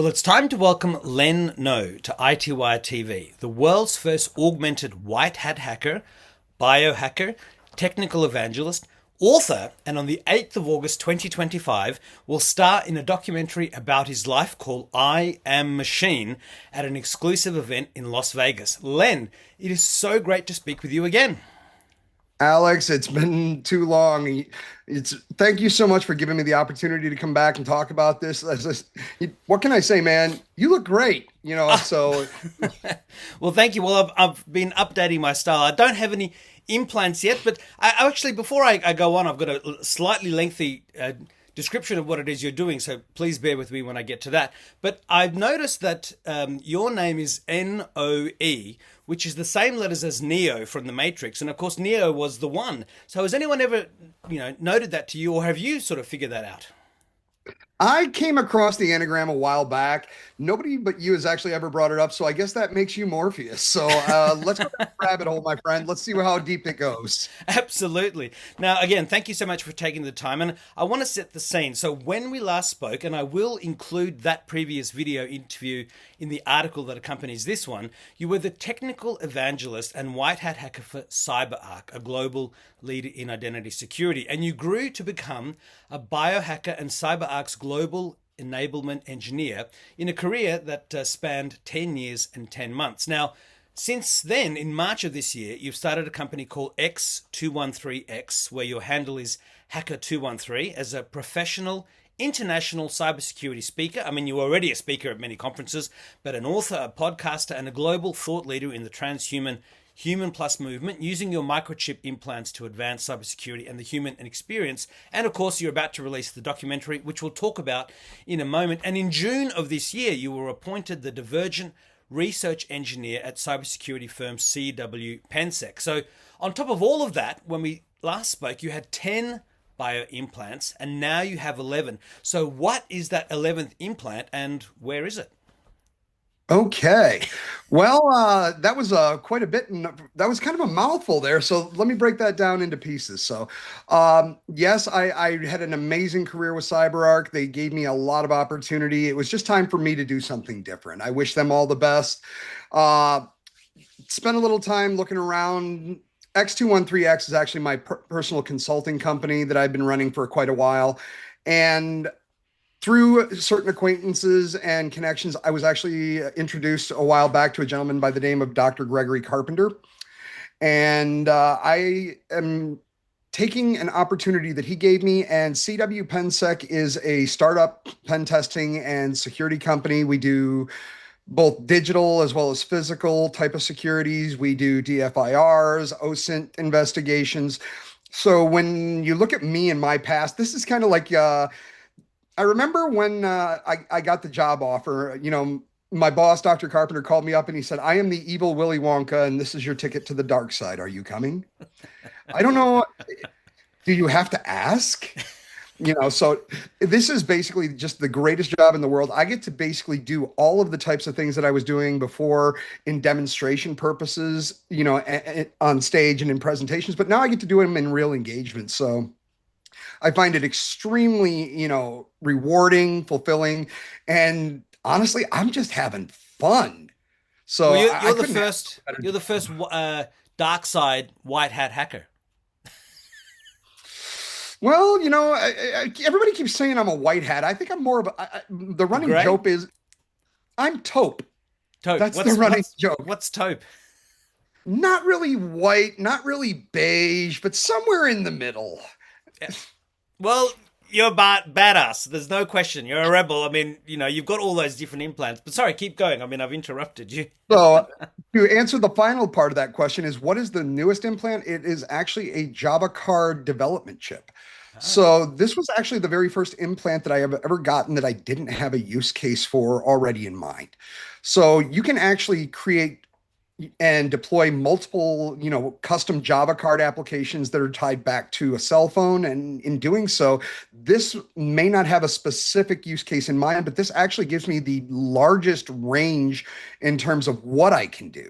Well, it's time to welcome Len Noe to iTWire TV, the world's first augmented white hat hacker, biohacker, technical evangelist, author, and on the 8th of August 2025 will star in a documentary about his life called I Am Machine at an exclusive event in Las Vegas. Len, it is so great to speak with you again. Alex, it's been too long. Thank you so much for giving me the opportunity to come back and talk about this. What can I say, man? You look great, so Well, thank you. Well, I've been updating my style. I don't have any implants yet, but I actually, before I go on, I've got a slightly lengthy description of what it is you're doing, so please bear with me when I get to that. But I've noticed that your name is Noe, which is the same letters as Neo from the Matrix, and of course Neo was the one. So has anyone ever, noted that to you, or have you sort of figured that out? I came across the anagram a while back. Nobody but you has actually ever brought it up, so I guess that makes you Morpheus. So let's go down the rabbit hole, my friend. Let's see how deep it goes. Absolutely. Now, again, thank you so much for taking the time. And I want to set the scene. So, when we last spoke, and I will include that previous video interview in the article that accompanies this one, you were the technical evangelist and white hat hacker for CyberArk, a global leader in identity security. And you grew to become a biohacker and CyberArk's global enablement engineer in a career that spanned 10 years and 10 months. Now, since then, in March of this year, you've started a company called X213X, where your handle is Hacker213, as a professional international cybersecurity speaker. I mean, you're already a speaker at many conferences, but an author, a podcaster, and a global thought leader in the transhuman Human Plus movement, using your microchip implants to advance cybersecurity and the human experience. And of course, you're about to release the documentary, which we'll talk about in a moment. And in June of this year, you were appointed the Divergent research engineer at cybersecurity firm CW PENSEC. So on top of all of that, when we last spoke, you had 10 bio implants and now you have 11. So what is that 11th implant and where is it? Okay. Well, that was quite a bit, and that was kind of a mouthful there. So let me break that down into pieces. So, yes, I had an amazing career with CyberArk. They gave me a lot of opportunity. It was just time for me to do something different. I wish them all the best. Uh, Spent a little time looking around. X213X is actually my personal consulting company that I've been running for quite a while. And through certain acquaintances and connections, I was actually introduced a while back to a gentleman by the name of Dr. Gregory Carpenter. And I am taking an opportunity that he gave me. And CW PenSec is a startup pen testing and security company. We do both digital as well as physical type of securities. We do DFIRs, OSINT investigations. So when you look at me and my past, this is kind of like I remember when I got the job offer, my boss, Dr. Carpenter, called me up and he said, I am the evil Willy Wonka, and this is your ticket to the dark side. Are you coming? I don't know. Do you have to ask? So this is basically just the greatest job in the world. I get to basically do all of the types of things that I was doing before in demonstration purposes, on stage and in presentations, but now I get to do them in real engagement. So I find it extremely, rewarding, fulfilling, and honestly, I'm just having fun. Well, So I you're the couldn't have first. a better You're the job. first dark side white hat hacker. Well, everybody keeps saying I'm a white hat. I think I'm more of the running Gray, joke is I'm taupe. taupe. That's the running joke. What's taupe? Not really white, not really beige, but somewhere in the middle. Yeah. Well, you're badass. There's no question. You're a rebel. I mean, you've got all those different implants. But sorry, keep going. I mean, I've interrupted you. So to answer the final part of that question is what is the newest implant? It is actually a Java card development chip. Ah. So this was actually the very first implant that I have ever gotten that I didn't have a use case for already in mind. So you can actually create and deploy multiple, custom Java card applications that are tied back to a cell phone. And in doing so, this may not have a specific use case in mind, but this actually gives me the largest range in terms of what I can do.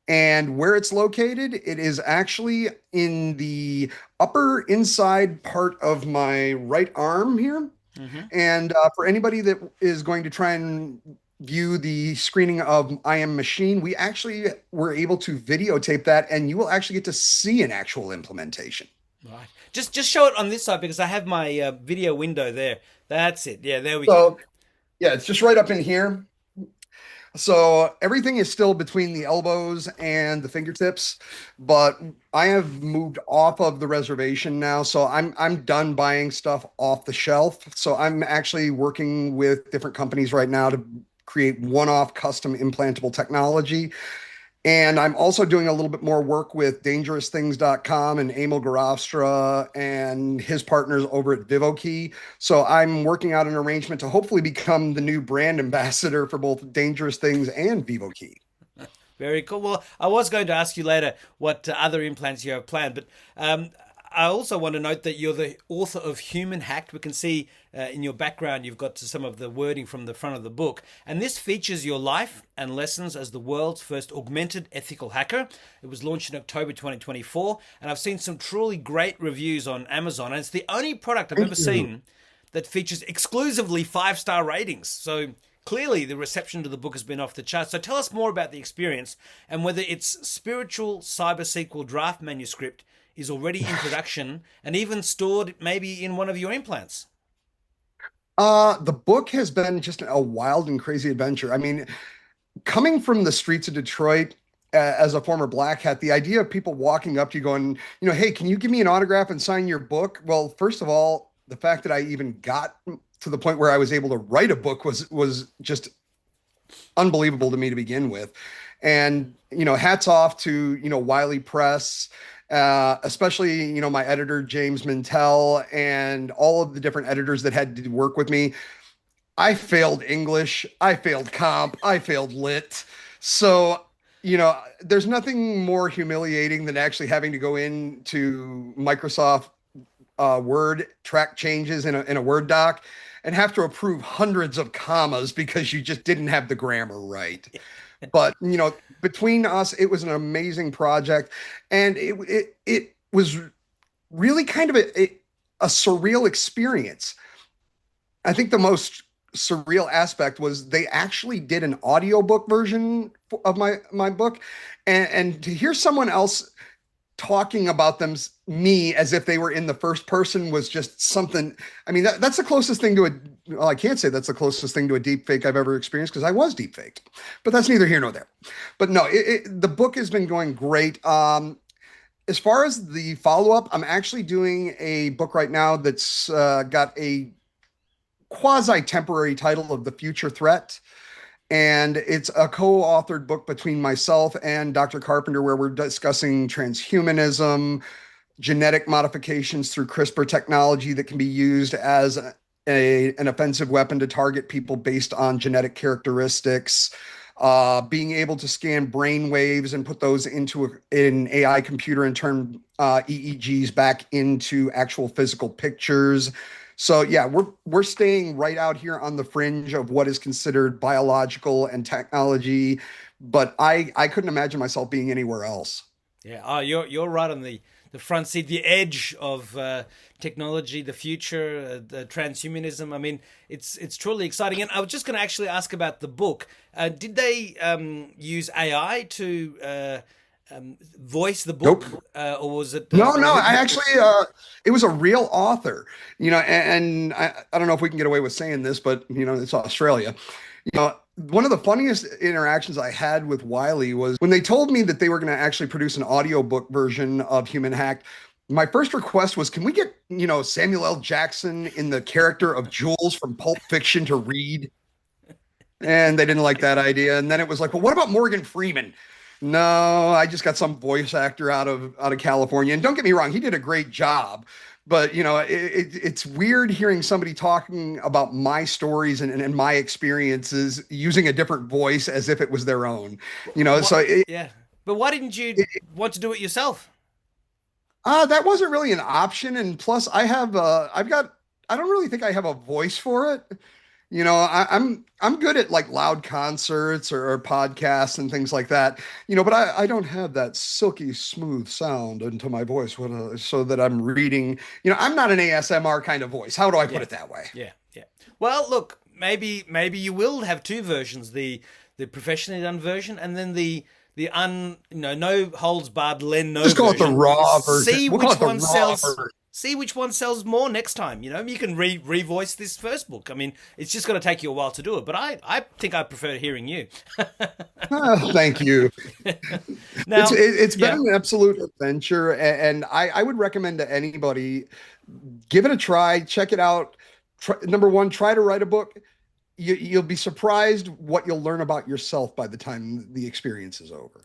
And where it's located, it is actually in the upper inside part of my right arm here. Hmm. And for anybody that is going to try and view the screening of I Am Machine, we actually were able to videotape that, and you will actually get to see an actual implementation. Right. Just show it on this side because I have my video window there. That's it. Yeah, there we go. So, yeah, it's just right up in here. So everything is still between the elbows and the fingertips, but I have moved off of the reservation now. So I'm done buying stuff off the shelf. So I'm actually working with different companies right now to create one-off custom implantable technology. And I'm also doing a little bit more work with dangerousthings.com and Emil Garofstra and his partners over at VivoKey. So I'm working out an arrangement to hopefully become the new brand ambassador for both Dangerous Things and VivoKey. Very cool. Well, I was going to ask you later what other implants you have planned, but I also want to note that you're the author of Human Hacked. We can see in your background you've got some of the wording from the front of the book. And this features your life and lessons as the world's first augmented ethical hacker. It was launched in October 2024, and I've seen some truly great reviews on Amazon. And it's the only product I've ever Thank you. seen that features exclusively 5-star ratings. So clearly the reception to the book has been off the charts. So tell us more about the experience and whether its spiritual cyber sequel draft manuscript is already in production and even stored maybe in one of your implants. The book has been just a wild and crazy adventure. I mean, coming from the streets of Detroit as a former black hat, the idea of people walking up to you going, hey, can you give me an autograph and sign your book? Well, first of all, the fact that I even got to the point where I was able to write a book was just unbelievable to me to begin with. And, hats off to, Wiley Press, especially, my editor, James Mintel, and all of the different editors that had to work with me. I failed English, I failed comp, I failed lit. So, there's nothing more humiliating than actually having to go into Microsoft Word, track changes in a Word doc, and have to approve hundreds of commas because you just didn't have the grammar right. But between us, it was an amazing project, and it was really kind of a surreal experience. I think the most surreal aspect was they actually did an audiobook version of my book, and to hear someone else talking about me as if they were in the first person was just something. I mean, that's the closest thing to well, I can't say that's the closest thing to a deep fake I've ever experienced because I was deep faked, but that's neither here nor there. But no, the book has been going great. As far as the follow up, I'm actually doing a book right now that's got a quasi temporary title of The Future Threat. And it's a co-authored book between myself and Dr. Carpenter, where we're discussing transhumanism, genetic modifications through CRISPR technology that can be used as an offensive weapon to target people based on genetic characteristics, being able to scan brain waves and put those into an AI computer and turn EEGs back into actual physical pictures. So yeah, we're staying right out here on the fringe of what is considered biological and technology, but I couldn't imagine myself being anywhere else. Yeah, oh, you're right on the front seat, the edge of technology, the future, the transhumanism. I mean, it's truly exciting. And I was just going to actually ask about the book. Did they use AI to voice the book, Nope. or was it? No, I actually, it was a real author, and I don't know if we can get away with saying this, but it's Australia. One of the funniest interactions I had with Wiley was when they told me that they were going to actually produce an audiobook version of Human Hacked. My first request was, can we get, Samuel L. Jackson in the character of Jules from Pulp Fiction to read? And they didn't like that idea. And then it was like, well, what about Morgan Freeman? No, I just got some voice actor out of California. And don't get me wrong, he did a great job. But it's weird hearing somebody talking about my stories and my experiences using a different voice as if it was their own. What? So Yeah, but why didn't you want to do it yourself? that wasn't really an option. And plus, I don't really think I have a voice for it. I'm good at like loud concerts or podcasts and things like that. But I don't have that silky smooth sound into my voice so that I'm reading. I'm not an ASMR kind of voice. How do I put Yeah, it that way? yeah. Yeah. Well, look, maybe you will have two versions: the professionally done version, and then the no holds barred Len Noe Just call it the version. raw version. See We'll call which it the one raw sells. version. See which one sells more next time. You can revoice this first book. I mean, it's just going to take you a while to do it, but I think I prefer hearing you. Thank you. Now, It's been yeah. an absolute adventure, and I would recommend to anybody, give it a try, check it out. Number one, try to write a book. You'll be surprised what you'll learn about yourself by the time the experience is over.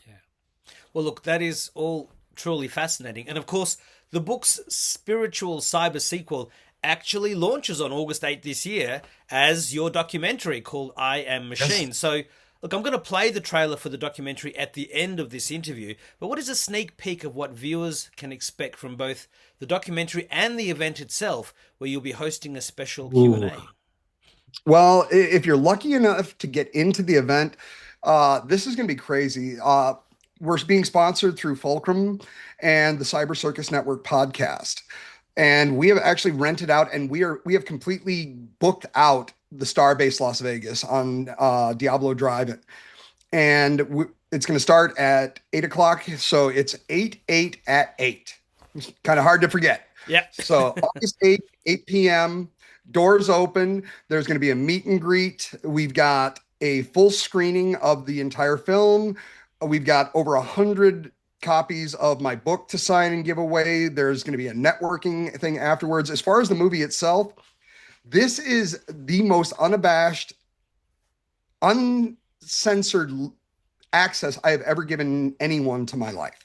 Well, look, that is all truly fascinating. And of course, the book's spiritual cyber sequel actually launches on August 8th this year as your documentary called I Am Yes. Machine. So, look, I'm going to play the trailer for the documentary at the end of this interview. But what is a sneak peek of what viewers can expect from both the documentary and the event itself, where you'll be hosting a special Ooh. Q&A? Well, if you're lucky enough to get into the event, this is going to be crazy. We're being sponsored through Fulcrum and the Cyber Circus Network podcast. And we have actually rented out, and we have completely booked out the Starbase Las Vegas on Diablo Drive. And it's going to start at 8 o'clock. So it's 8 at 8. It's kind of hard to forget. Yeah. So August 8th, 8 p.m. Doors open. There's going to be a meet and greet. We've got a full screening of the entire film. We've got over 100 copies of my book to sign and give away. There's going to be a networking thing afterwards. As far as the movie itself, this is the most unabashed, uncensored access I have ever given anyone to my life.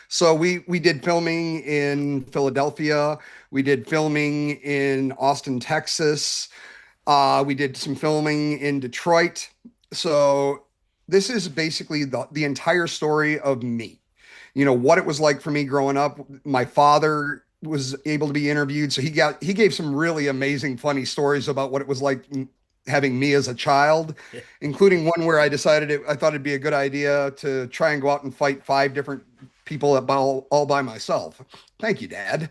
So we did filming in Philadelphia. We did filming in Austin, Texas. We did some filming in Detroit. So this is basically the entire story of me. What it was like for me growing up. My father was able to be interviewed, so he gave some really amazing, funny stories about what it was like having me as a child, including one where I thought it'd be a good idea to try and go out and fight 5 different people all by myself. Thank you, Dad.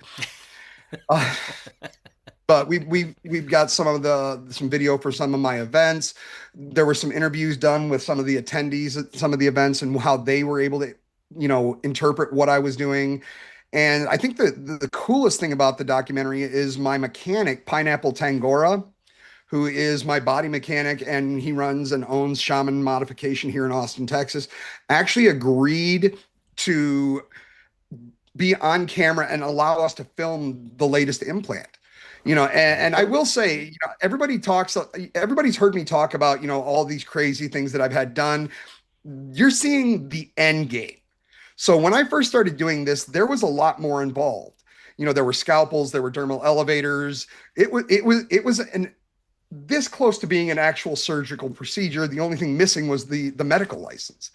Uh, but we've got some video for some of my events. There were some interviews done with some of the attendees at some of the events and how they were able to, interpret what I was doing. And I think the coolest thing about the documentary is my mechanic, Pineapple Tangora, who is my body mechanic, and he runs and owns Shaman Modification here in Austin, Texas, actually agreed to be on camera and allow us to film the latest implant. And I will say, everybody's heard me talk about, all these crazy things that I've had done. You're seeing the end game. So when I first started doing this, there was a lot more involved. There were scalpels, there were dermal elevators. It was this close to being an actual surgical procedure. The only thing missing was the medical license.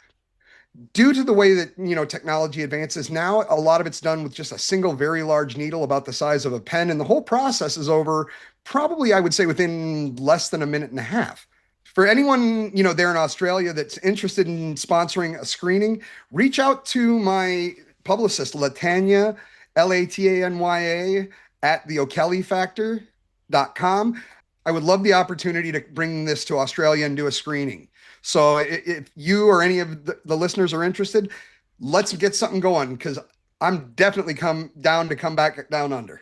Due to the way that technology advances now, a lot of it's done with just a single very large needle about the size of a pen, and the whole process is over probably, I would say, within less than a minute and a half. For anyone there in Australia that's interested in sponsoring a screening, reach out to my publicist, Latanya, Latanya, at theokellyfactor.com. I would love the opportunity to bring this to Australia and do a screening. So if you or any of the listeners are interested, let's get something going, because I'm definitely down to come back down under.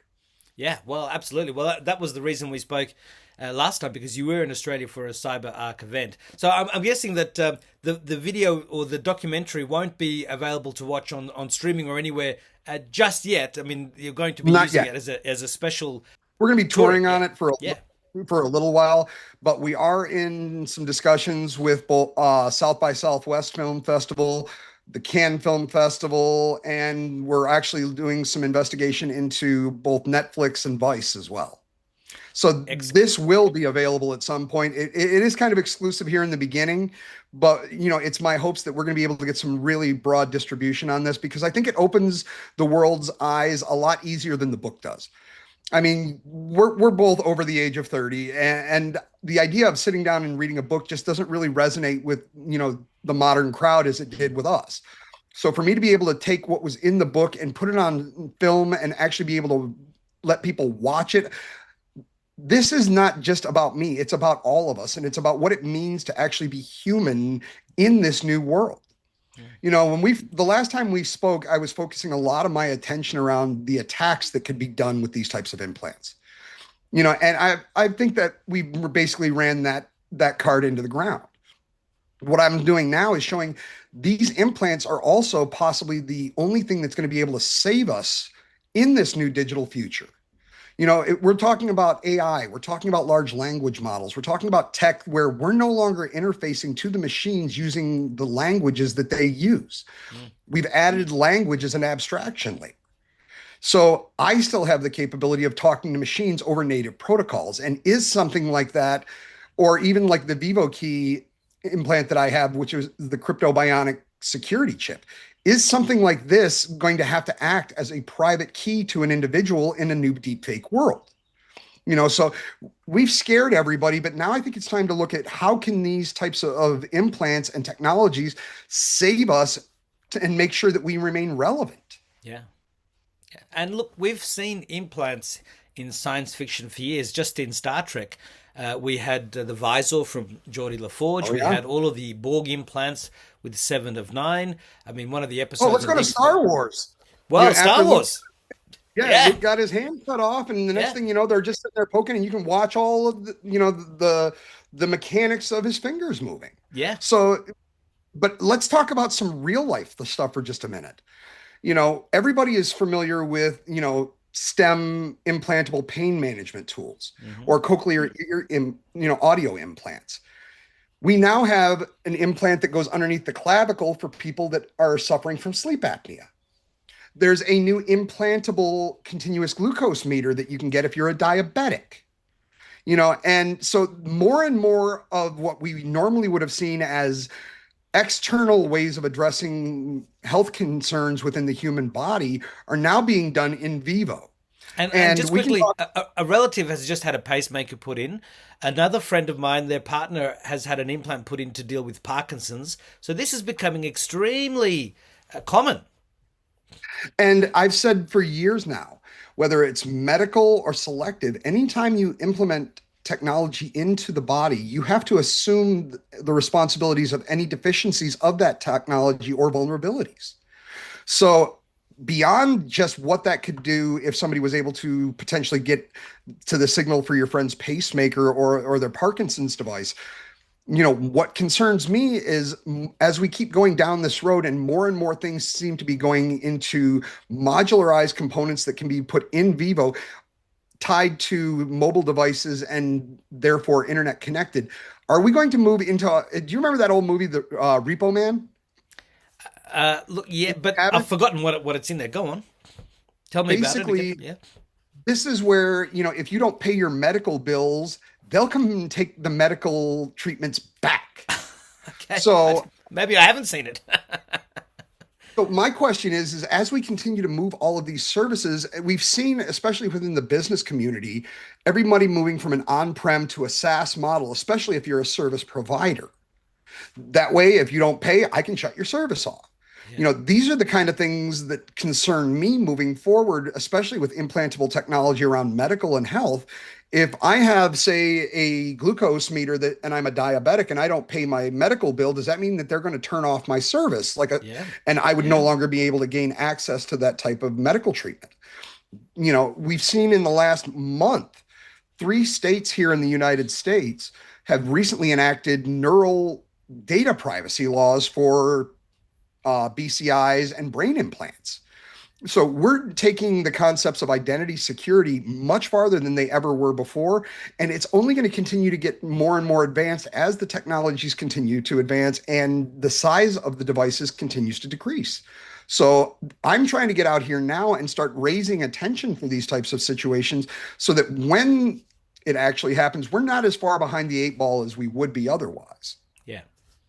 Yeah, well, absolutely. Well, that was the reason we spoke last time, because you were in Australia for a CyberArk event. So I'm guessing that the video or the documentary won't be available to watch on streaming or anywhere just yet. I mean, you're going to be Not using yet. it as a special We're going to be touring. touring on Yeah, it for yeah. a little while, but we are in some discussions with both South by Southwest Film Festival, the Cannes Film Festival, and we're actually doing some investigation into both Netflix and Vice as well. So Excellent. this will be available at some point. It is kind of exclusive here in the beginning, but it's my hopes that we're going to be able to get some really broad distribution on this, because I think it opens the world's eyes a lot easier than the book does. I mean, we're both over the age of 30, and the idea of sitting down and reading a book just doesn't really resonate with, the modern crowd as it did with us. So for me to be able to take what was in the book and put it on film and actually be able to let people watch it, this is not just about me, it's about all of us, and it's about what it means to actually be human in this new world. You know, the last time we spoke, I was focusing a lot of my attention around the attacks that could be done with these types of implants. You know, and I think that we basically ran that card into the ground. What I'm doing now is showing these implants are also possibly the only thing that's going to be able to save us in this new digital future. You know, we're talking about AI, we're talking about large language models, we're talking about tech where we're no longer interfacing to the machines using the languages that they use. Mm. We've added language as an abstraction layer. So I still have the capability of talking to machines over native protocols. And is something like that, or even like the Vivo key implant that I have, which is the crypto bionic security chip, is something like this going to have to act as a private key to an individual in a new deepfake world? You know, so we've scared everybody, but now I think it's time to look at how can these types of implants and technologies save us and make sure that we remain relevant. Yeah. And look, we've seen implants in science fiction for years. Just in Star Trek, we had the visor from Geordie LaForge. Oh, We yeah. had all of the Borg implants with Seven of Nine. I mean, one of the Oh, episodes let's of go to Deep Star Wars. You know, Well, Star after Luke, Wars. yeah, Yeah, Luke got his hand cut off, and the next yeah, thing you know, they're just sitting there poking, and you can watch all of the mechanics of his fingers moving. yeah. So, but let's talk about some real life stuff for just a minute. You know, everybody is familiar with, you know, STEM implantable pain management tools Hmm. or cochlear audio implants. We now have an implant that goes underneath the clavicle for people that are suffering from sleep apnea. There's a new implantable continuous glucose meter that you can get if you're a diabetic. You know, and so more and more of what we normally would have seen as external ways of addressing health concerns within the human body are now being done in vivo. And And just we can quickly, talk. a relative has just had a pacemaker put in. Another friend of mine, their partner has had an implant put in to deal with Parkinson's. So this is becoming extremely common. And I've said for years now, whether it's medical or selective, anytime you implement technology into the body, you have to assume the responsibilities of any deficiencies of that technology or vulnerabilities. So, beyond just what that could do if somebody was able to potentially get to the signal for your friend's pacemaker or their Parkinson's device, you know, what concerns me is as we keep going down this road and more things seem to be going into modularized components that can be put in vivo, tied to mobile devices and therefore internet connected. Are we going to move into, do you remember that old movie, The Repo Man? Look, yeah, but Have I've it? forgotten what it's in there. Go on, tell me about it again. Basically, Yeah. this is where, you know, if you don't pay your medical bills, they'll come and take the medical treatments back. Okay. So Maybe I haven't seen it. So my question is as we continue to move all of these services, we've seen, especially within the business community, everybody moving from an on-prem to a SaaS model, especially if you're a service provider. That way, if you don't pay, I can shut your service off. Yeah. You know, these are the kind of things that concern me moving forward, especially with implantable technology around medical and health. If I have, say, a glucose meter that and I'm a diabetic and I don't pay my medical bill, does that mean that they're going to turn off my service? Yeah. And I would no Yeah. longer be able to gain access to that type of medical treatment. You know, we've seen in the last month, 3 states here in the United States have recently enacted neural data privacy laws for BCIs and brain implants. So we're taking the concepts of identity security much farther than they ever were before. And it's only going to continue to get more and more advanced as the technologies continue to advance and the size of the devices continues to decrease. So I'm trying to get out here now and start raising attention for these types of situations so that when it actually happens, we're not as far behind the 8 ball as we would be otherwise. Yeah.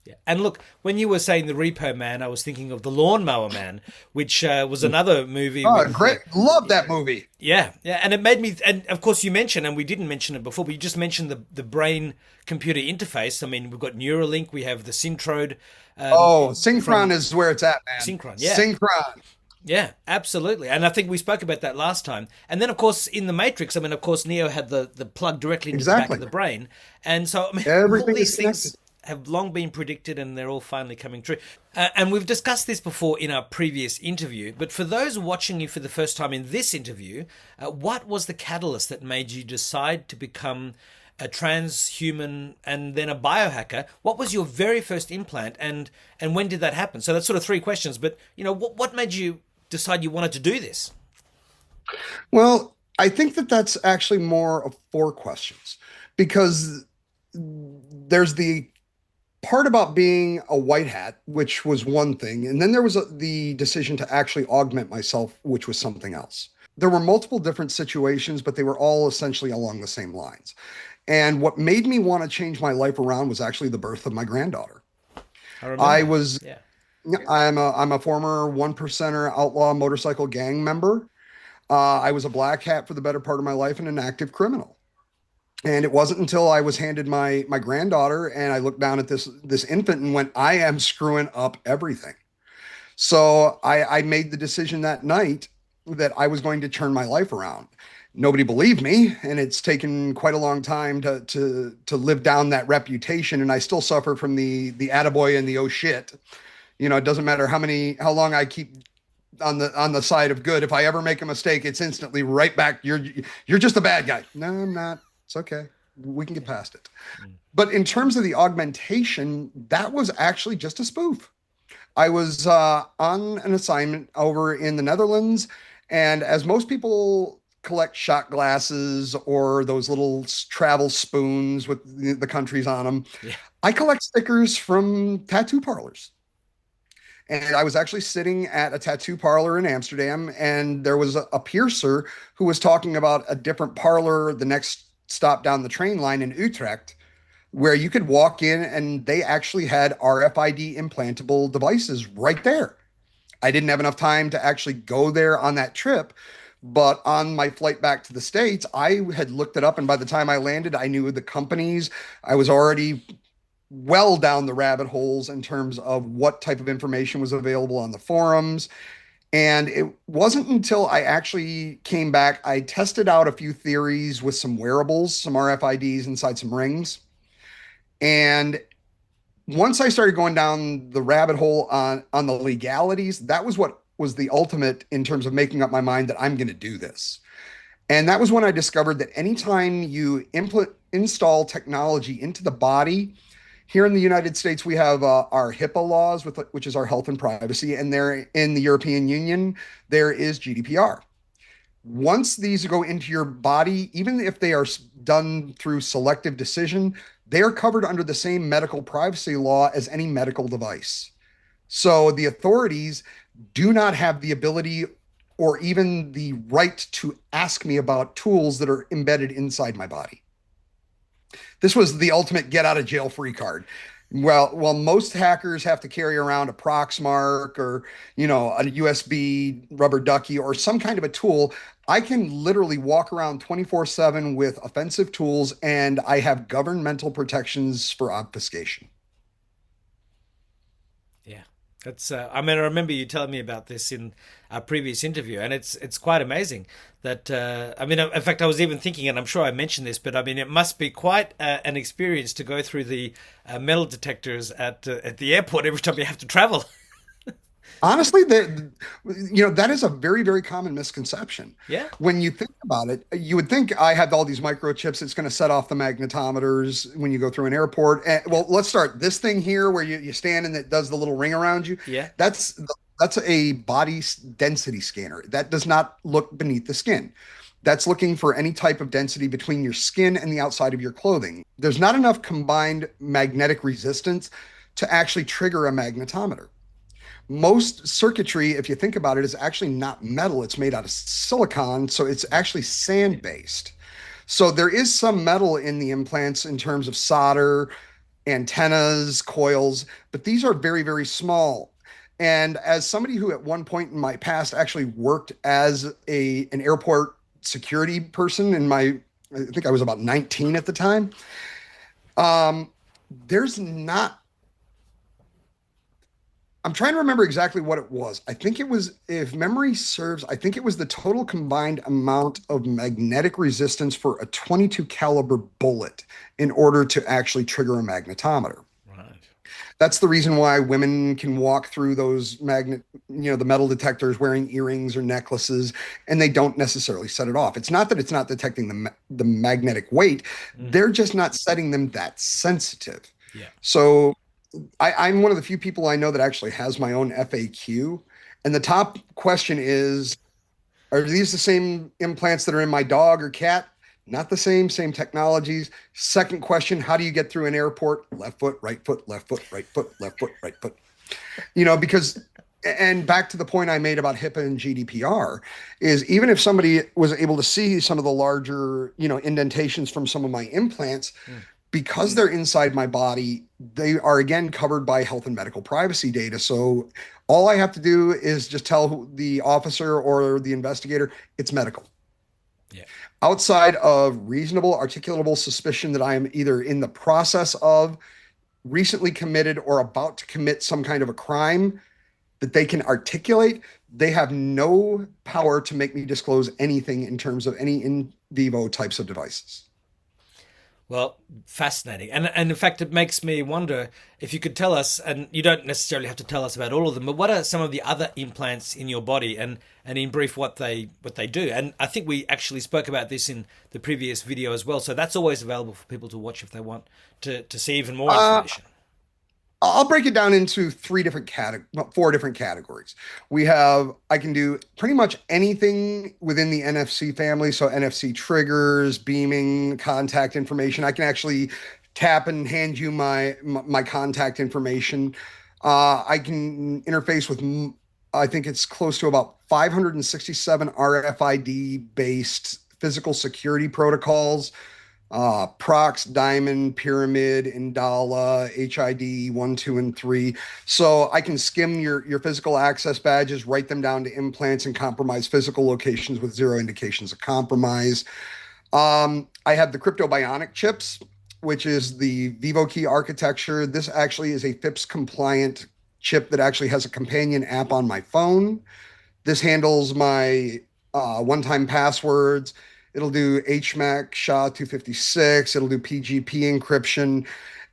Yeah. And look, when you were saying the Repo Man, I was thinking of the Lawnmower Man, which was another movie Oh, with great. Love that movie. yeah, yeah, and it made me, and of course you mentioned, and we didn't mention it before, but you just mentioned the brain computer interface. I mean, we've got Neuralink, we have the Syntrode Oh, Synchron from is where it's at, man. Synchron, yeah. Synchron. Yeah, absolutely. And I think we spoke about that last time. And then, of course, in the Matrix, I mean, of course, Neo had the plug directly into the back of Exactly. the brain. And so, I mean, all Everything is these connected. things have long been predicted and they're all finally coming true. And we've discussed this before in our previous interview. But for those watching you for the first time in this interview, what was the catalyst that made you decide to become a transhuman and then a biohacker? What was your very first implant, and when did that happen? So that's sort of three questions. But what made you decide you wanted to do this? Well, I think that that's actually more of four questions because there's the part about being a white hat, which was one thing, and then there was the decision to actually augment myself, which was something else. There were multiple different situations, but they were all essentially along the same lines. And what made me want to change my life around was actually the birth of my granddaughter. I I remember. was Yeah. I'm a former one percenter outlaw motorcycle gang member. I was a black hat for the better part of my life and an active criminal. And it wasn't until I was handed my granddaughter and I looked down at this infant and went, I am screwing up everything. So I made the decision that night that I was going to turn my life around. Nobody believed me, and it's taken quite a long time to live down that reputation. And I still suffer from the attaboy and the oh shit. It doesn't matter how long I keep on the side of good. If I ever make a mistake, it's instantly right back. You're just a bad guy. No, I'm not. It's okay. We can get past it. But in terms of the augmentation, that was actually just a spoof. I was on an assignment over in the Netherlands, and as most people collect shot glasses or those little travel spoons with the countries on them, Yeah. I collect stickers from tattoo parlors. And I was actually sitting at a tattoo parlor in Amsterdam, and there was a piercer who was talking about a different parlor the next stop down the train line in Utrecht, where you could walk in and they actually had RFID implantable devices right there. I didn't have enough time to actually go there on that trip, but on my flight back to the States, I had looked it up, and by the time I landed, I knew the companies. I was already well down the rabbit holes in terms of what type of information was available on the forums. And it wasn't until I actually came back, I tested out a few theories with some wearables, some RFIDs inside some rings. And once I started going down the rabbit hole on the legalities, that was what was the ultimate in terms of making up my mind that I'm going to do this. And that was when I discovered that anytime you install technology into the body, here in the United States, we have our HIPAA laws, which is our health and privacy, and there in the European Union, there is GDPR. Once these go into your body, even if they are done through selective decision, they are covered under the same medical privacy law as any medical device. So the authorities do not have the ability or even the right to ask me about tools that are embedded inside my body. This was the ultimate get out of jail free card. Well, most hackers have to carry around a Proxmark or, a USB rubber ducky or some kind of a tool. I can literally walk around 24/7 with offensive tools, and I have governmental protections for obfuscation. Yeah. That's. I mean, I remember you telling me about this in our previous interview, and it's quite amazing that. I mean, in fact, I was even thinking, and I'm sure I mentioned this, but I mean, it must be quite an experience to go through the metal detectors at the airport every time you have to travel. Honestly, that is a very, very common misconception. Yeah. When you think about it, you would think I have all these microchips. It's going to set off the magnetometers when you go through an airport. Yeah. Well, let's start this thing here where you stand and it does the little ring around you. Yeah. That's a body density scanner. That does not look beneath the skin. That's looking for any type of density between your skin and the outside of your clothing. There's not enough combined magnetic resistance to actually trigger a magnetometer. Most circuitry, if you think about it, is actually not metal. It's made out of silicon, so it's actually sand based. So there is some metal in the implants in terms of solder, antennas, coils, but these are very, very small. And as somebody who at one point in my past actually worked as an airport security person I think I was about 19 at the time, um, there's not I'm trying to remember exactly what it was. I think it was, if memory serves, I think it was the total combined amount of magnetic resistance for a 22 caliber bullet in order to actually trigger a magnetometer. Right. That's the reason why women can walk through those the metal detectors wearing earrings or necklaces, and they don't necessarily set it off. It's not that it's not detecting the magnetic weight; Mm. they're just not setting them that sensitive. Yeah. So I'm one of the few people I know that actually has my own FAQ. And the top question is, are these the same implants that are in my dog or cat? Not the same technologies. Second question, how do you get through an airport? Left foot, right foot, left foot, right foot, left foot, right foot. Because, and back to the point I made about HIPAA and GDPR, is even if somebody was able to see some of the larger, indentations from some of my implants, Mm. because they're inside my body, they are again covered by health and medical privacy data. So all I have to do is just tell the officer or the investigator it's medical. Yeah. Outside of reasonable, articulable suspicion that I am either in the process of, recently committed, or about to commit some kind of a crime that they can articulate, they have no power to make me disclose anything in terms of any in vivo types of devices. Well, fascinating. And in fact, it makes me wonder if you could tell us, and you don't necessarily have to tell us about all of them, but what are some of the other implants in your body, and in brief what they do? And I think we actually spoke about this in the previous video as well. So that's always available for people to watch if they want to see even more Uh, information. I'll break it down into four different categories. I can do pretty much anything within the NFC family. So NFC triggers, beaming, contact information. I can actually tap and hand you my contact information. I can interface with, I think it's close to about 567 RFID based physical security protocols, Prox, Diamond, Pyramid, Indala, HID 1, 2, and 3. So I can skim your physical access badges, write them down to implants, and compromise physical locations with zero indications of compromise. I have the crypto bionic chips, which is the VivoKey architecture. This actually is a FIPS compliant chip that actually has a companion app on my phone. This handles my one-time passwords. It'll do HMAC SHA-256. It'll do PGP encryption.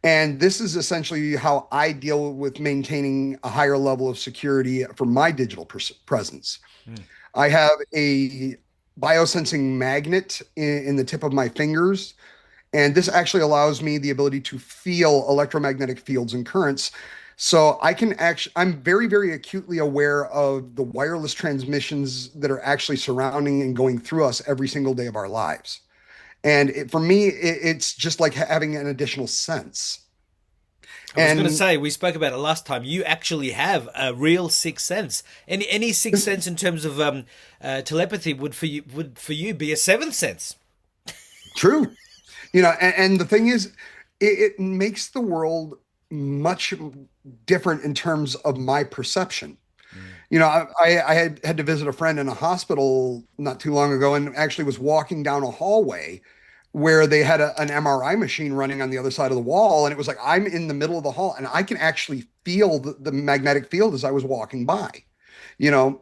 And this is essentially how I deal with maintaining a higher level of security for my digital presence. Mm. I have a biosensing magnet in the tip of my fingers. And this actually allows me the ability to feel electromagnetic fields and currents. So I'm very, very acutely aware of the wireless transmissions that are actually surrounding and going through us every single day of our lives. And for me, it's just like having an additional sense. I was going to And say, we spoke about it last time. You actually have a real sixth sense. Any sixth sense in terms of telepathy would for you be a seventh sense. true, and the thing is, it makes the world much different in terms of my perception. Mm. I had to visit a friend in a hospital not too long ago, and actually was walking down a hallway where they had an MRI machine running on the other side of the wall. And it was like, I'm in the middle of the hall and I can actually feel the magnetic field as I was walking by. You know,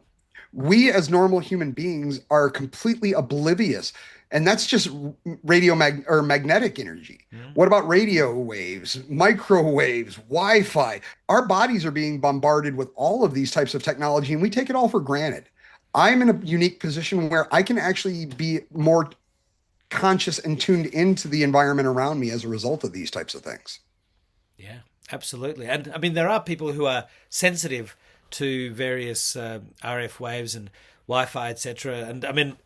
we as normal human beings are completely oblivious. And that's just or magnetic energy. Mm. What about radio waves, microwaves, Wi-Fi? Our bodies are being bombarded with all of these types of technology, and we take it all for granted. I'm in a unique position where I can actually be more conscious and tuned into the environment around me as a result of these types of things. Yeah, absolutely. And I mean, there are people who are sensitive to various RF waves and Wi-Fi, etc. And I mean,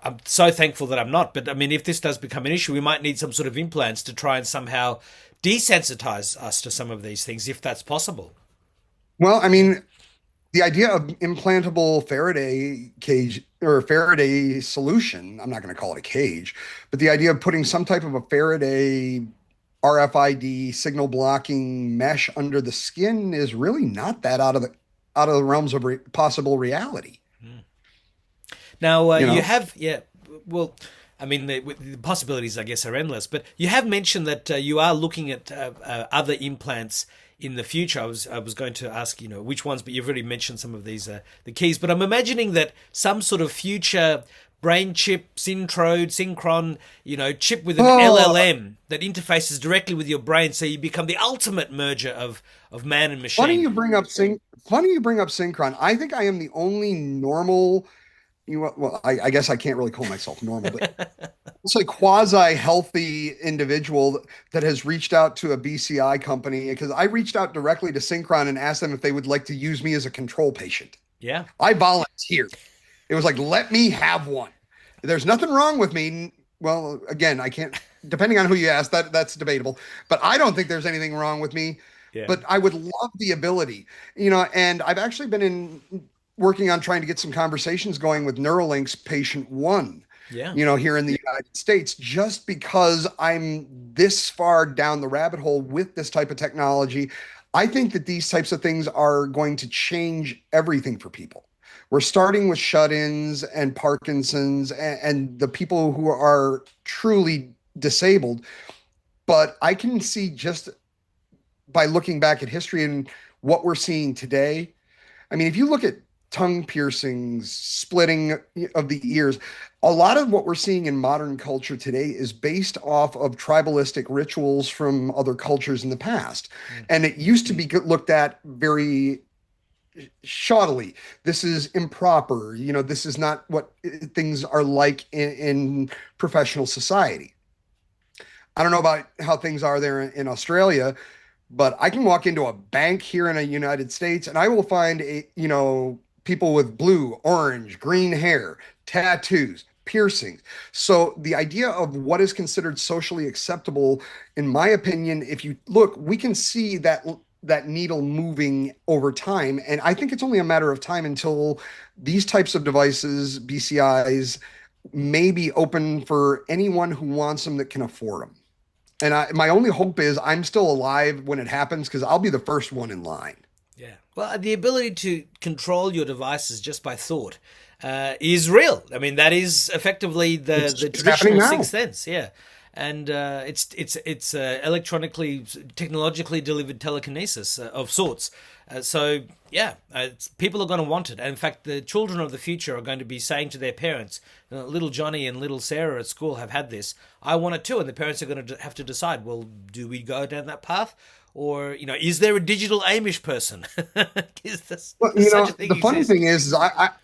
I'm so thankful that I'm not. But I mean, if this does become an issue, we might need some sort of implants to try and somehow desensitize us to some of these things, if that's possible. Well, I mean, the idea of implantable Faraday cage or Faraday solution, I'm not going to call it a cage, but the idea of putting some type of a Faraday RFID signal blocking mesh under the skin is really not that out of the realms of possible reality. Now, You you know, have, yeah, well, I mean, the possibilities, I guess, are endless. But you have mentioned that you are looking at other implants in the future. I was going to ask, which ones, but you've already mentioned some of these the keys. But I'm imagining that some sort of future brain chip, synchron, chip with an Oh, LLM that interfaces directly with your brain, so you become the ultimate merger of man and funny machine. you bring up funny you bring up synchron. I think I am the only normal, well, I guess I can't really call myself normal, but it's a quasi healthy individual that has reached out to a BCI company because I reached out directly to Synchron and asked them if they would like to use me as a control patient. Yeah. I volunteered. It was like, let me have one. There's nothing wrong with me. Well, again, I can't, depending on who you ask, that's debatable. But I don't think there's anything wrong with me. Yeah. But I would love the ability, and I've actually been working on trying to get some conversations going with Neuralink's patient one, Yeah. here in the United States, just because I'm this far down the rabbit hole with this type of technology. I think that these types of things are going to change everything for people. We're starting with shut-ins and Parkinson's and the people who are truly disabled. But I can see just by looking back at history and what we're seeing today. I mean, if you look at tongue piercings, splitting of the ears, a lot of what we're seeing in modern culture today is based off of tribalistic rituals from other cultures in the past. Mm. And it used to be looked at very shoddily. This is improper. This is not what things are like in professional society. I don't know about how things are there in Australia, but I can walk into a bank here in the United States and I will find people with blue, orange, green hair, tattoos, piercings. So the idea of what is considered socially acceptable, in my opinion, if you look, we can see that needle moving over time. And I think it's only a matter of time until these types of devices, BCIs, may be open for anyone who wants them that can afford them. And my only hope is I'm still alive when it happens because I'll be the first one in line. Yeah. Well, the ability to control your devices just by thought is real. I mean, that is effectively the It's happening traditional now. sixth sense. Yeah. And it's electronically, technologically delivered telekinesis of sorts. So yeah, people are going to want it. And in fact, the children of the future are going to be saying to their parents, "Little Johnny and little Sarah at school have had this. I want it too." And the parents are going to have to decide: well, do we go down that path, or is there a digital Amish person? Is this Well, does such a thing the funny exist? thing is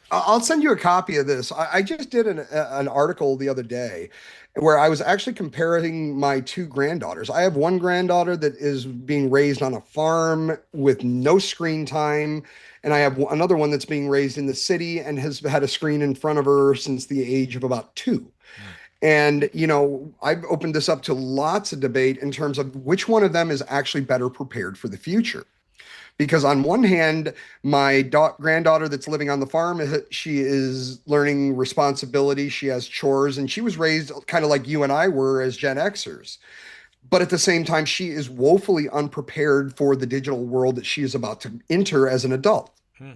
I'll send you a copy of this. I just did an article the other day where I was actually comparing my two granddaughters. I have one granddaughter that is being raised on a farm with no screen time, and I have another one that's being raised in the city and has had a screen in front of her since the age of about two. And, I've opened this up to lots of debate in terms of which one of them is actually better prepared for the future. Because on one hand, my granddaughter that's living on the farm, she is learning responsibility. She has chores, and she was raised kind of like you and I were as Gen Xers. But at the same time, she is woefully unprepared for the digital world that she is about to enter as an adult. Hmm.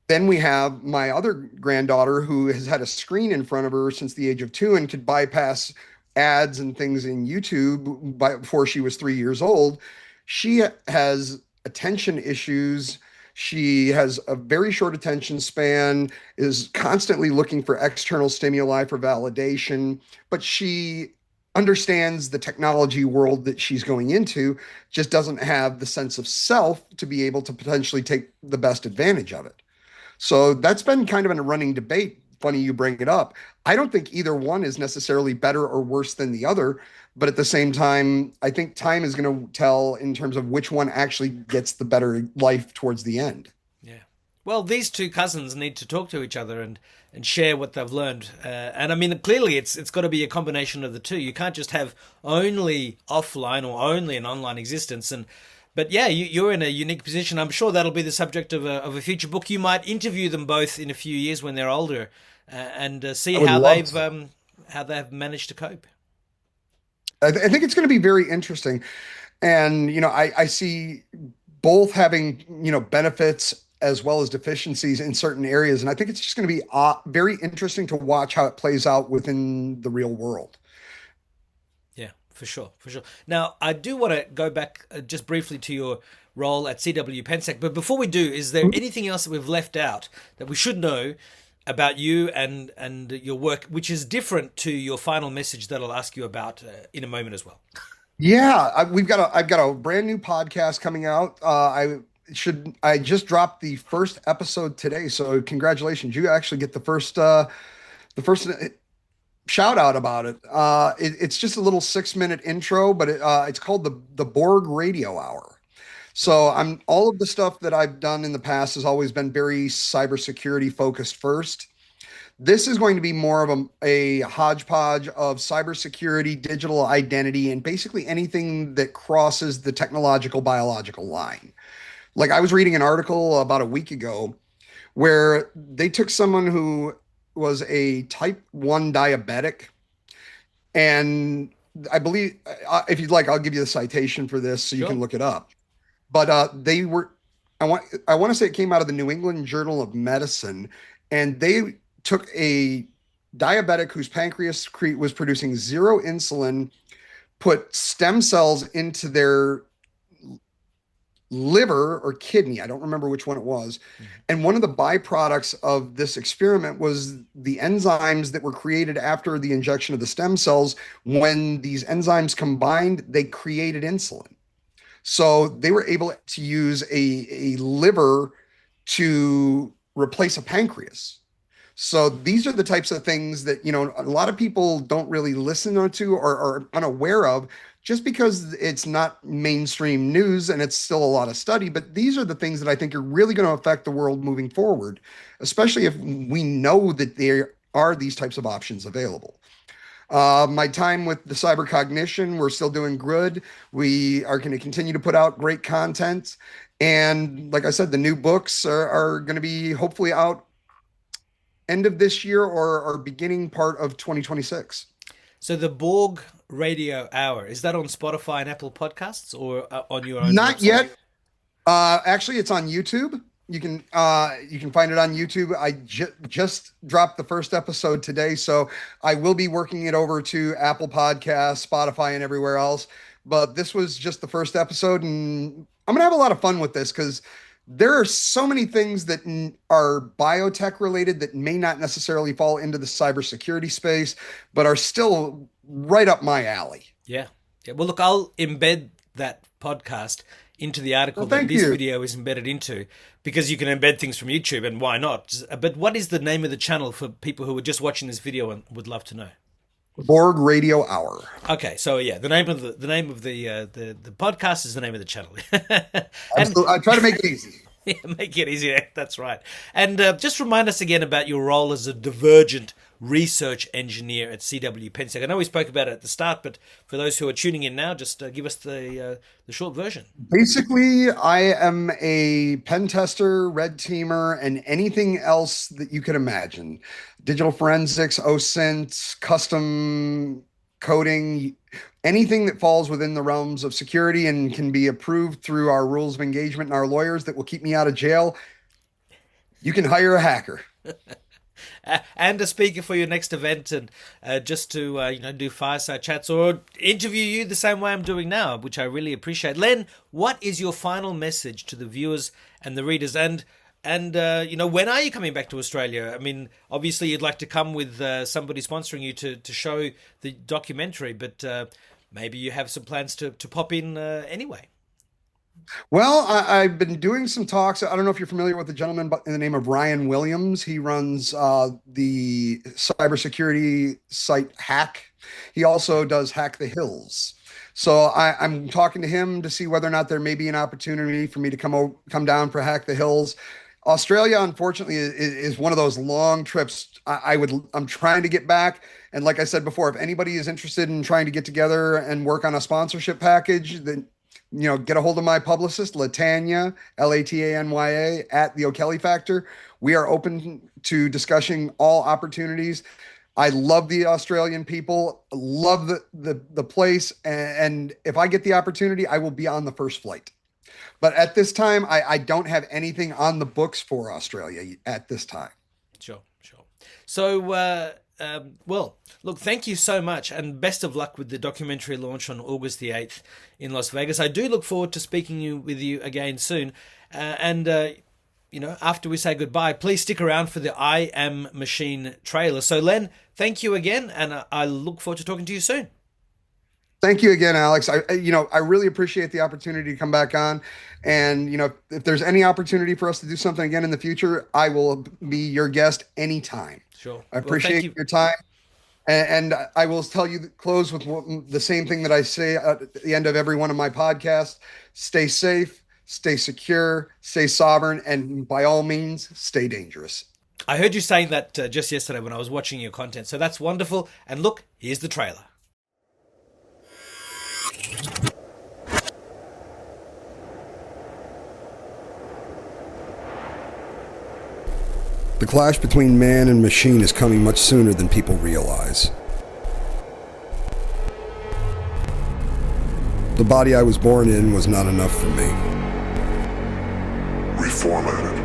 Then we have my other granddaughter who has had a screen in front of her since the age of two and could bypass ads and things in YouTube before she was 3 years old. She has attention issues. She has a very short attention span, is constantly looking for external stimuli for validation, but she understands the technology world that she's going into, just doesn't have the sense of self to be able to potentially take the best advantage of it. So that's been kind of a running debate. Funny you bring it up. I don't think either one is necessarily better or worse than the other, but at the same time, I think time is going to tell in terms of which one actually gets the better life towards the end. Yeah. Well, these two cousins need to talk to each other and share what they've learned. And I mean, clearly, it's got to be a combination of the two. You can't just have only offline or only an online existence. But yeah, you're in a unique position. I'm sure that'll be the subject of a future book. You might interview them both in a few years when they're older, and see I would love to. how they've managed to cope. I think it's going to be very interesting. And, I see both having, benefits as well as deficiencies in certain areas. And I think it's just going to be very interesting to watch how it plays out within the real world. Yeah, For sure, for sure. Now, I do want to go back just briefly to your role at CW PENSEC, but before we do, is there anything else that we've left out that we should know about you and your work, which is different to your final message that I'll ask you about in a moment as well? Yeah, I've got a brand new podcast coming out. I just dropped the first episode today, so congratulations. You actually get the first shout out about it. It's just a little 6 minute intro, but it's called the Borg Radio Hour. So I'm all of the stuff that I've done in the past has always been very cybersecurity focused first. This is going to be more of a hodgepodge of cybersecurity, digital identity, and basically anything that crosses the technological biological line. Like I was reading an article about a week ago where they took someone who was a type 1 diabetic, and I believe, if you'd like, I'll give you the citation for this so you Sure. can look it up. But they were, I want to say it came out of the New England Journal of Medicine, and they took a diabetic whose pancreas was producing zero insulin, put stem cells into their liver or kidney. I don't remember which one it was. And one of the byproducts of this experiment was the enzymes that were created after the injection of the stem cells. When these enzymes combined, they created insulin. So they were able to use a liver to replace a pancreas. So these are the types of things that, a lot of people don't really listen to or are unaware of just because it's not mainstream news and it's still a lot of study. But these are the things that I think are really going to affect the world moving forward, especially if we know that there are these types of options available. My time with the cyber cognition, we're still doing good. We are going to continue to put out great content. And like I said, the new books are going to be hopefully out end of this year or beginning part of 2026. So the Borg Radio Hour, is that on Spotify and Apple Podcasts or on your own Not website? yet. Actually, it's on YouTube. You can find it on YouTube. I just dropped the first episode today, so I will be working it over to Apple Podcasts, Spotify, and everywhere else. But this was just the first episode, and I'm gonna have a lot of fun with this because there are so many things that are biotech related that may not necessarily fall into the cybersecurity space, but are still right up my alley. Yeah. Yeah. Well, look, I'll embed that podcast into the article Well, that thank this you. video is embedded into because you can embed things from YouTube and why not? But what is the name of the channel for people who are just watching this video and would love to know? Borg Radio Hour. Okay, so yeah, the name of the podcast is the name of the channel, and I try to make it easy. yeah, make it easier. That's right. And just remind us again about your role as a divergent research engineer at CW PENSEC. I know we spoke about it at the start, but for those who are tuning in now, just give us the short version. Basically, I am a pen tester, red teamer, and anything else that you could imagine. Digital forensics, OSINT, custom coding, anything that falls within the realms of security and can be approved through our rules of engagement and our lawyers that will keep me out of jail. You can hire a hacker. And a speaker for your next event, and just to do fireside chats or interview you the same way I'm doing now, which I really appreciate. Len, what is your final message to the viewers and the readers? And when are you coming back to Australia? I mean, obviously you'd like to come with somebody sponsoring you to show the documentary, but maybe you have some plans to pop in anyway. Well, I've been doing some talks. I don't know if you're familiar with a gentleman in the name of Ryan Williams. He runs the cybersecurity site Hack. He also does Hack the Hills. So I'm talking to him to see whether or not there may be an opportunity for me to come down for Hack the Hills. Australia, unfortunately, is one of those long trips. I'm trying to get back. And like I said before, if anybody is interested in trying to get together and work on a sponsorship package, then get a hold of my publicist, Latanya, Latanya, at the O'Kelly Factor. We are open to discussing all opportunities. I love the Australian people, love the place, and if I get the opportunity, I will be on the first flight. But at this time, I don't have anything on the books for Australia at this time. Sure, sure. So Well, look, thank you so much, and best of luck with the documentary launch on August the 8th in Las Vegas. I do look forward to speaking with you again soon. After we say goodbye, please stick around for the I Am Machine trailer. So, Len, thank you again, and I look forward to talking to you soon. Thank you again, Alex. I really appreciate the opportunity to come back on. And, if there's any opportunity for us to do something again in the future, I will be your guest anytime. Sure. I Well, thank appreciate you. your time. And I will tell you, close with the same thing that I say at the end of every one of my podcasts: stay safe, stay secure, stay sovereign, and by all means, stay dangerous. I heard you saying that just yesterday when I was watching your content. So that's wonderful. And look, here's the trailer. The clash between man and machine is coming much sooner than people realize. The body I was born in was not enough for me. Reformatted.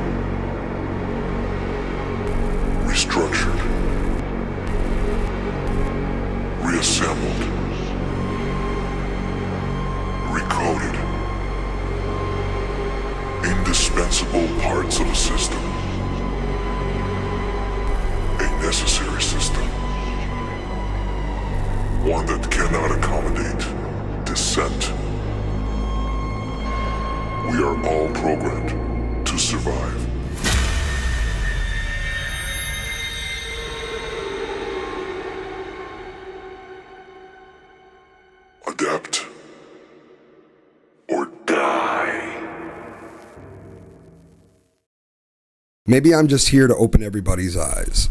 Restructured. Reassembled. Recoded. Indispensable parts of a system. A necessary system. One that cannot accommodate dissent. We are all programmed to survive. Adapt or die. Maybe I'm just here to open everybody's eyes.